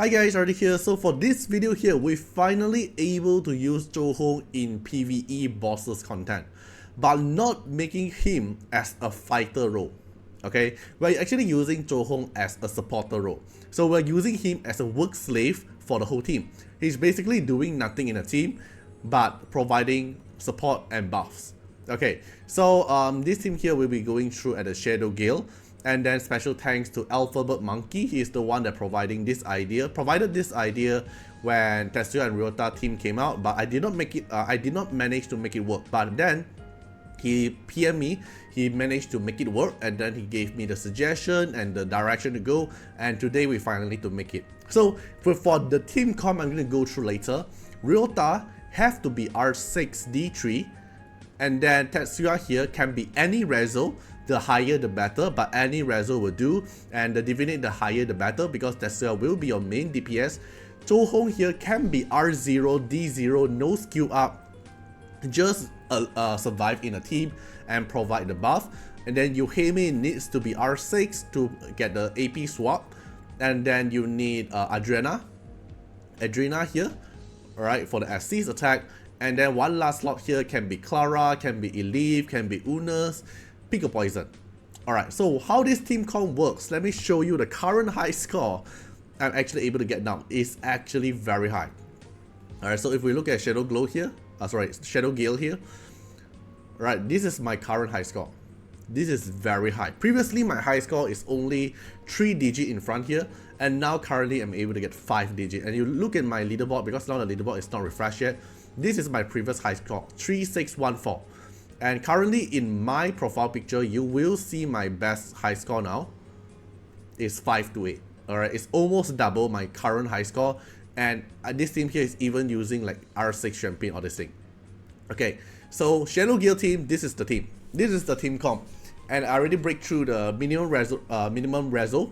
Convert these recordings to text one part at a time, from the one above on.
Hi guys, Artiar here. So for this video here, we're finally able to use Zhou Hong in PVE bosses content, but not making him as a fighter role. Okay, we're actually using Zhou Hong as a supporter role. So we're using him as a work slave for the whole team. He's basically doing nothing in a team, but providing support and buffs. Okay, so this team here will be going through at the Shadow Gale. And then special thanks to Alphabet Monkey. He is the one that provided this idea when Tetsuya and Ryota team came out, but I did not make it. I did not manage to make it work. But then he PM'd me. He managed to make it work, and then he gave me the suggestion and the direction to go. And today we finally to make it. So for the team comp, I'm gonna go through later. Ryota have to be R6 D3, and then Tetsuya here can be any reso. The higher the better, but any reso will do, and the divinate the higher the better because Tetsuya will be your main DPS. Zhou Hong here can be R0, D0, no skill up, just survive in a team and provide the buff. And then Yuhime needs to be R6 to get the AP swap, and then you need Adrena here, alright, for the assist attack. And then one last slot here can be Clara, can be Elif, can be Unas. Pick a poison. Alright, so how this team comp works, let me show you the current high score I'm actually able to get down. It's actually very high. Alright, so if we look at Shadow Gale here. Alright, this is my current high score. This is very high. Previously, my high score is only 3 digit in front here, and now currently I'm able to get 5 digit. And you look at my leaderboard, because now the leaderboard is not refreshed yet. This is my previous high score, 3614. And currently in my profile picture, you will see my best high score now is 528. Alright, it's almost double my current high score. And this team here is even using like R6 champion or this thing. Okay, so Shadow Gale team, this is the team. This is the team comp. And I already break through the minimum reso.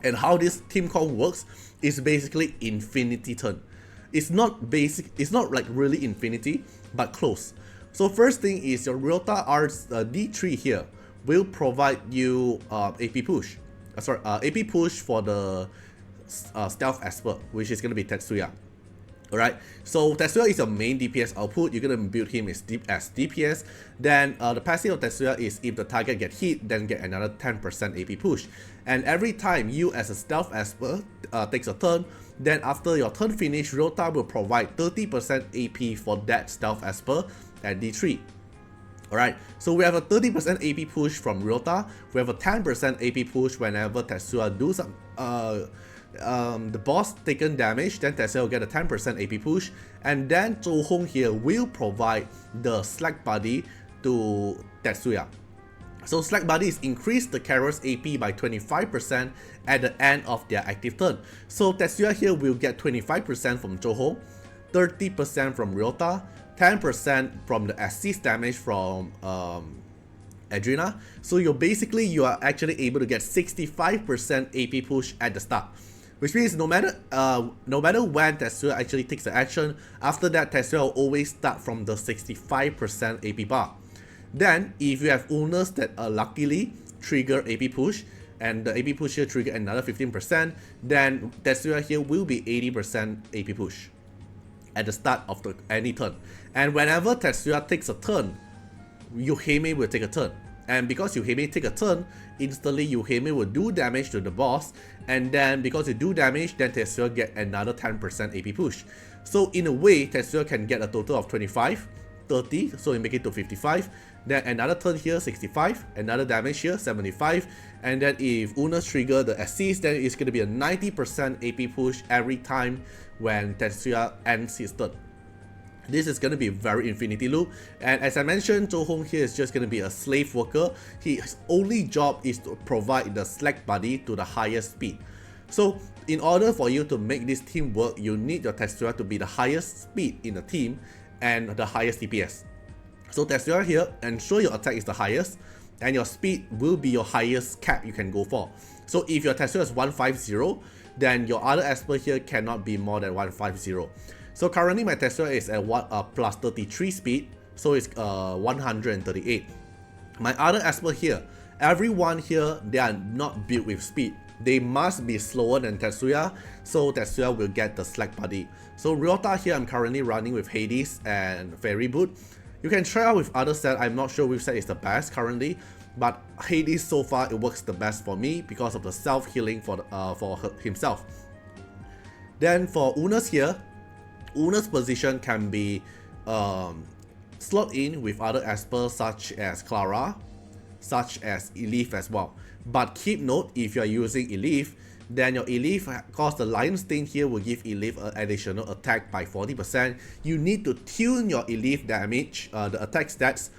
And how this team comp works is basically infinity turn. It's not like really infinity, but close. So first thing is your Ryota D3 here will provide you AP push. AP push for the stealth expert, which is gonna be Tetsuya. Alright, so Tetsuya is your main DPS output. You're gonna build him as DPS. Then the passive of Tetsuya is if the target get hit, then get another 10% AP push. And every time you as a stealth expert takes a turn, then after your turn finish, Ryota will provide 30% AP for that stealth expert at D3. Alright, so we have a 30% AP push from Ryota. We have a 10% AP push whenever Tetsuya do some the boss taken damage, then Tetsuya will get a 10% AP push. And then Zhou Hong here will provide the Slack Buddy to Tetsuya. So Slack Buddy is increase the carrier's AP by 25% at the end of their active turn. So Tetsuya here will get 25% from Zhou Hong, 30% from Ryota, 10% from the assist damage from Adrena. So you are actually able to get 65% AP push at the start, which means no matter when Tetsuya actually takes the action, after that Tetsuya will always start from the 65% AP bar. Then if you have Unas that luckily trigger AP push, and the AP push here trigger another 15%, then Tetsuya here will be 80% AP push at the start of any turn. And whenever Tetsuya takes a turn, Yuhime will take a turn. And because Yuhime take a turn, instantly Yuhime will do damage to the boss. And then because you do damage, then Tetsuya get another 10% AP push. So in a way, Tetsuya can get a total of 25, 30, so you make it to 55. Then another turn here, 65, another damage here, 75. And then if Unas trigger the assist, then it's going to be a 90% AP push every time when Tetsuya ends his turn. This is going to be a very infinity loop. And as I mentioned, Zhou Hong here is just going to be a slave worker. His only job is to provide the Slack Buddy to the highest speed. So in order for you to make this team work, you need your Tetsuya to be the highest speed in the team and the highest DPS. So Tetsuya here, ensure your attack is the highest, and your speed will be your highest cap you can go for. So if your Tetsuya is 150, then your other expert here cannot be more than 150. So currently my Tetsuya is at plus 33 speed, so it's 138. My other expert here, everyone here, they are not built with speed. they must be slower than Tetsuya, so Tetsuya will get the slack body. So Ryota here I'm currently running with Hades and Fairy Boot. You can try out with other set, I'm not sure which set is the best currently, but Hades so far it works the best for me because of the self-healing for himself. Then for Una's here, Una's position can be slot in with other Espers such as Clara, such as Elif as well. But keep note, if you are using Elif, then your Elif, cause the Lion Stain here will give Elif an additional attack by 40%. You need to tune your Elif damage, the attack stats,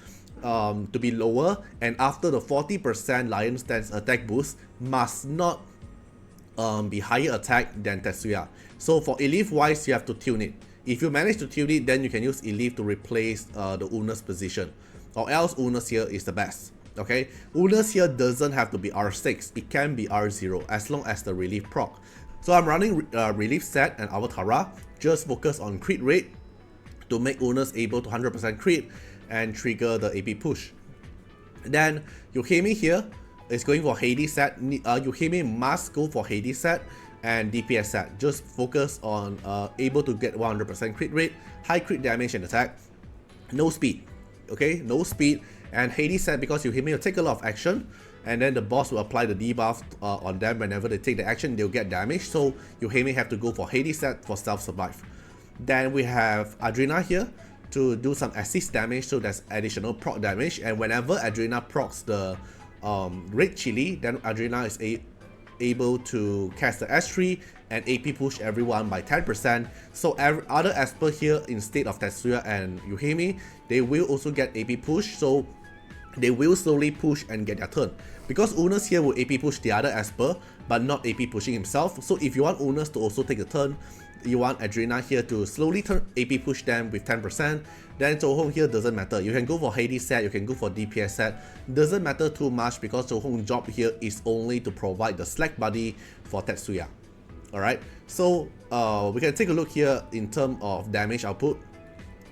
to be lower, and after the 40% Lion Stain's attack boost must not be higher attack than Tetsuya. So for Elif wise, you have to tune it. If you manage to tune it, then you can use Elif to replace the Una's position, or else Una's here is the best. Okay, Una's here doesn't have to be R6, it can be R0 as long as the relief proc. So I'm running relief set and Avatara, just focus on crit rate to make Una's able to 100% crit and trigger the AP push. Then Yohime here is going for Hades set. Yohime must go for Hades set and DPS set. Just focus on able to get 100% crit rate, high crit damage and attack, no speed. Okay, no speed. And Hades set because Yohime will take a lot of action, and then the boss will apply the debuff on them. Whenever they take the action, they'll get damage. So Yohime have to go for Hades set for self-survive. Then we have Adrena here to do some assist damage, so that's additional proc damage. And whenever Adrena procs the red chili, then Adrena is able to cast the S3 and AP push everyone by 10%. So every other Esper here instead of Tetsuya and Yohime, they will also get AP push. So they will slowly push and get their turn. Because Unas here will AP push the other Esper, but not AP pushing himself. So if you want Unas to also take a turn, you want Adrena here to slowly turn AP push them with 10%. Then Zhou Hong here doesn't matter. You can go for Hades set, you can go for DPS set. Doesn't matter too much because Zhou Hong's job here is only to provide the slack body for Tetsuya. Alright, so we can take a look here in terms of damage output.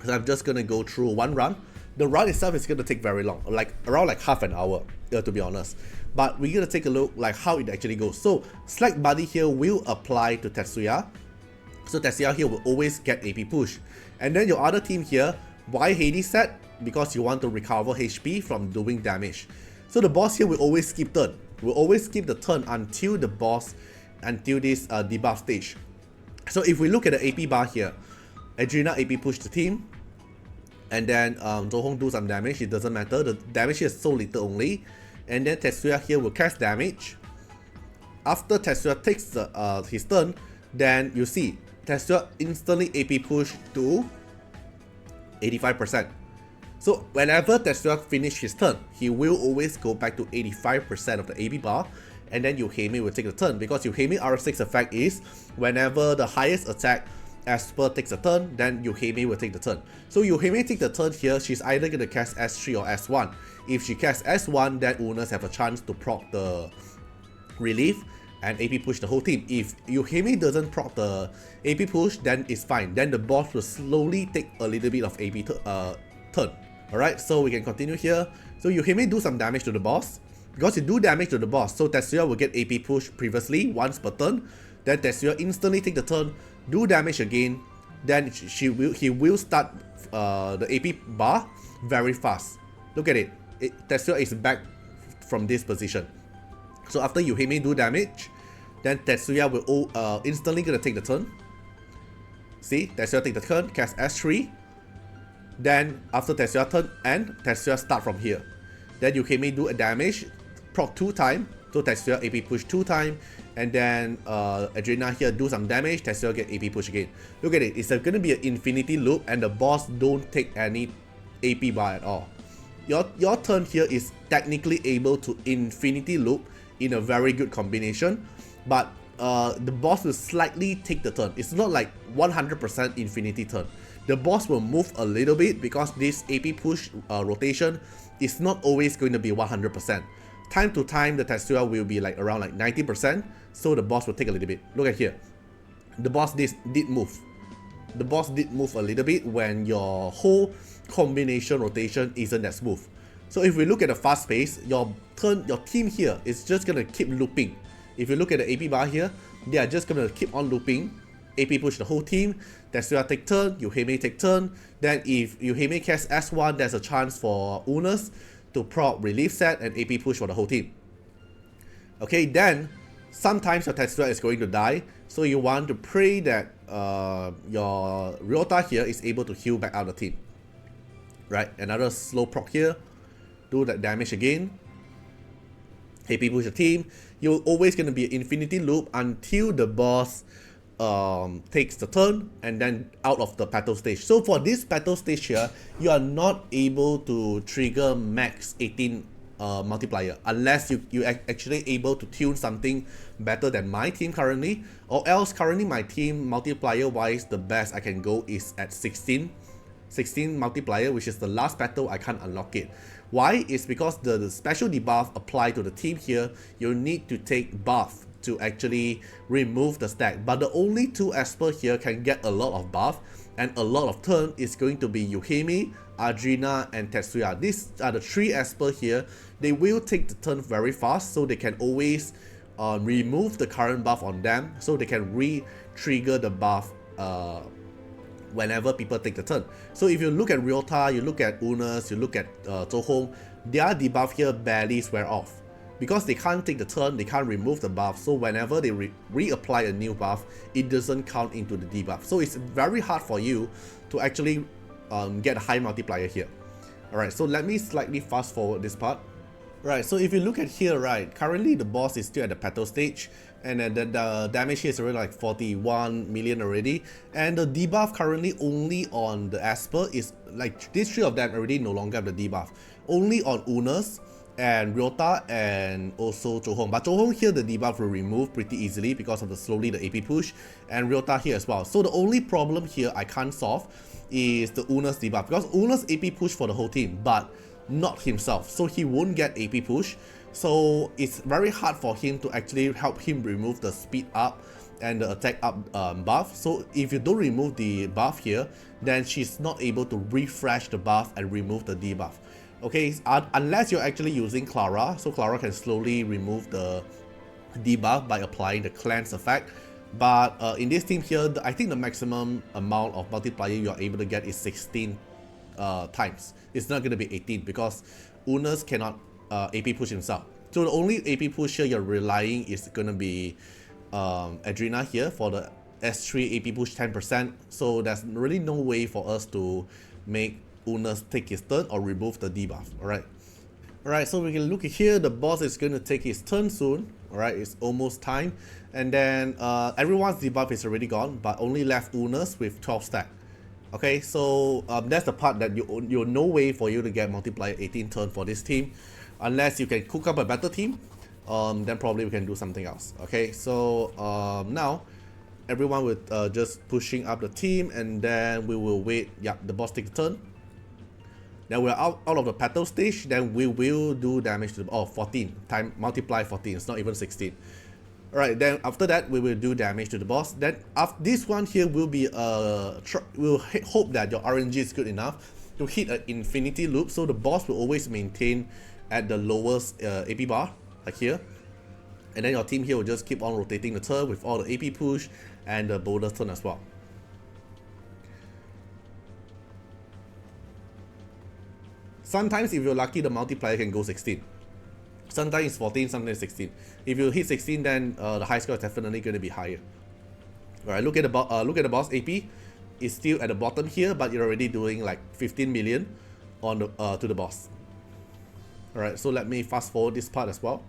So I'm just gonna go through one run. The run itself is gonna take very long, like around like half an hour, to be honest. But we're gonna take a look like how it actually goes. So slack body here will apply to Tetsuya. So Tetsuya here will always get AP push. And then your other team here, why Hades set? Because you want to recover HP from doing damage. So the boss here will always skip turn. Will always skip the turn until the boss, until this debuff stage. So if we look at the AP bar here, Adrena AP push the team, and then Zhou Hong do some damage, it doesn't matter, the damage here is so little only. And then Tetsuya here will cast damage. After Tetsuya takes his turn, then you see Tetsuya instantly AP push to 85%. So whenever Tetsuya finish his turn, he will always go back to 85% of the AP bar, and then Yohime will take the turn, because Yohime R6 effect is whenever the highest attack Esper takes a turn, then Yohime will take the turn. So Yohime take the turn here, she's either going to cast S3 or S1. If she casts S1, then Unas have a chance to proc the relief and AP push the whole team. If Yohime doesn't proc the AP push, then it's fine. Then the boss will slowly take a little bit of AP turn. Alright, so we can continue here. So Yohime do some damage to the boss. Because you do damage to the boss, so Tetsuya will get AP push previously once per turn. Then Tetsuya instantly take the turn, do damage again. Then he will start the AP bar very fast. Look at it. Tetsuya is back from this position. So after Yohime do damage, then Tetsuya will instantly gonna take the turn. See, Tetsuya take the turn, cast S3. Then after Tetsuya turn, and Tetsuya start from here. Then Yohime do a damage, proc 2 times, so Tetsuya AP push 2 times, and then Adrena here do some damage, Tetsuya get AP push again. Look at it, it's gonna be an infinity loop, and the boss don't take any AP bar at all. Your turn here is technically able to infinity loop in a very good combination, but the boss will slightly take the turn. It's not like 100% infinity turn. The boss will move a little bit because this AP push rotation is not always going to be 100%. Time to time, the Tetsuya will be like around like 90%, so the boss will take a little bit. Look at here. The boss did move. The boss did move a little bit when your whole combination rotation isn't that smooth. So if we look at the fast pace, your team here is just gonna keep looping. If you look at the AP bar here, they are just gonna keep on looping. AP push the whole team, Tetsuya take turn, Yuhime take turn. Then if Yuhime casts S1, there's a chance for Unas to proc relief set and AP push for the whole team. Okay, then sometimes your Tetsuya is going to die, so you want to pray that your Ryota here is able to heal back out the team. Right, another slow proc here, do that damage again. AP push the team. You're always going to be an infinity loop until the boss takes the turn and then out of the battle stage. So for this battle stage here, you are not able to trigger max 18 multiplier unless you actually able to tune something better than my team currently, or else currently my team multiplier wise the best I can go is at 16 multiplier, which is the last battle I can't unlock it. Why? It's because the special debuff applied to the team here, you need to take buff to actually remove the stack, but the only two Esper here can get a lot of buff and a lot of turn is going to be Yuhime, Adrina and Tetsuya. These are the three Esper here. They will take the turn very fast, so they can always remove the current buff on them, so they can re-trigger the buff whenever people take the turn. So if you look at Ryota, you look at Unas, you look at Zhou Hong, their debuff here barely wear off. Because they can't take the turn, they can't remove the buff, so whenever they reapply a new buff, it doesn't count into the debuff. So it's very hard for you to actually get a high multiplier here. Alright, so let me slightly fast forward this part. Right, so if you look at here, right, currently the boss is still at the petal stage, and then the damage here is already like 41 million already, and the debuff currently only on the Esper is like these three of them already no longer have the debuff. Only on Unas and Ryota and also Zhou Hong. But Zhou Hong here the debuff will remove pretty easily because of the slowly the AP push, and Ryota here as well. So the only problem here I can't solve is the Unas debuff, because Unas AP push for the whole team but not himself, so he won't get AP push. So it's very hard for him to actually help him remove the speed up and the attack up buff. So if you don't remove the buff here, then she's not able to refresh the buff and remove the debuff. Okay, unless you're actually using Clara, so Clara can slowly remove the debuff by applying the cleanse effect. But in this team here, I think the maximum amount of multiplier you are able to get is 16 times. It's not going to be 18 because Unas cannot AP push himself. So the only AP push here you're relying is going to be Adrina here for the S3 AP push 10%. So there's really no way for us to make Unas take his turn or remove the debuff. Alright, so we can look at here, the boss is going to take his turn soon. Alright, it's almost time. And then everyone's debuff is already gone, but only left Unas with 12 stack. Okay, so that's the part that you're no way for you to get multiplier 18 turn for this team. Unless you can cook up a better team, then probably we can do something else. Okay, so now everyone will just pushing up the team, and then we will wait. Yeah, the boss takes the turn. Then we're out of the battle stage, then we will do damage to the 14 time multiply 14, it's not even 16. Alright, then after that we will do damage to the boss. Then after this one here will be we'll hope that your RNG is good enough to hit an infinity loop, so the boss will always maintain at the lowest AP bar, like here. And then your team here will just keep on rotating the turn with all the AP push and the bonus turn as well. Sometimes if you're lucky, the multiplier can go 16. Sometimes it's 14, sometimes 16. If you hit 16, then the high score is definitely going to be higher. Alright, look at the boss AP. It's still at the bottom here, but you're already doing like 15 million on the to the boss. Alright, so let me fast forward this part as well.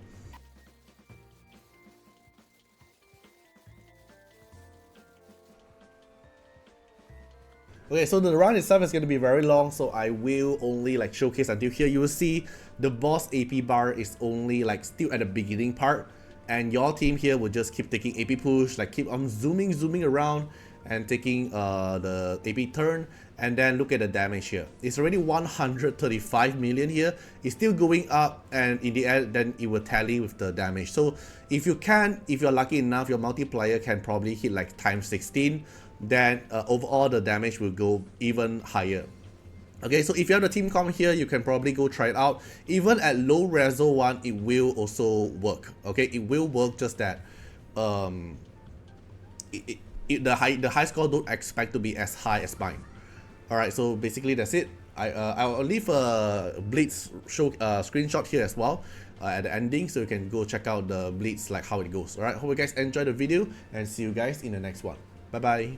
Okay, so the run itself is going to be very long, so I will only like showcase until here. You will see the boss AP bar is only like still at the beginning part, and your team here will just keep taking AP push, like keep on zooming around and taking the AP turn. And then look at the damage here. It's already 135 million here. It's still going up, and in the end then it will tally with the damage. So if you're lucky enough, your multiplier can probably hit like times 16. Then overall the damage will go even higher. Okay, so if you have the team comp here, you can probably go try it out. Even at low reso one, it will also work. Okay, it will work, just that the high score don't expect to be as high as mine. Alright, so basically that's it. I'll leave a Blitz screenshot here as well at the ending, so you can go check out the Blitz, like how it goes. Alright, hope you guys enjoyed the video and see you guys in the next one. Bye bye.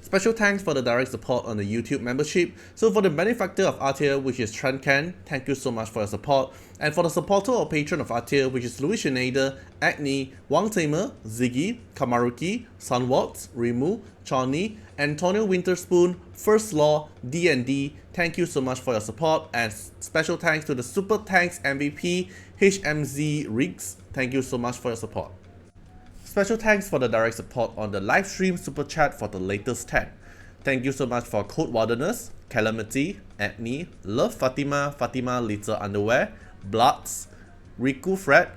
Special thanks for the direct support on the YouTube membership. So for the benefactor of Artiar, which is Trent Ken, thank you so much for your support. And for the supporter or patron of Artiar, which is Louis Schneider, Agni, Wang Tamer, Ziggy, Kamaruki, Sunwaltz, Rimu, Chani, Antonio Winterspoon, First Law, D&D, thank you so much for your support. And special thanks to the Super Thanks MVP, HMZ Riggs, thank you so much for your support. Special thanks for the direct support on the live stream super chat for the latest 10. Thank you so much for Code Wilderness, Calamity, Agni, Love Fatima, Fatima Little Underwear, Bloods, Riku Fred,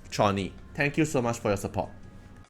Chani. Thank you so much for your support.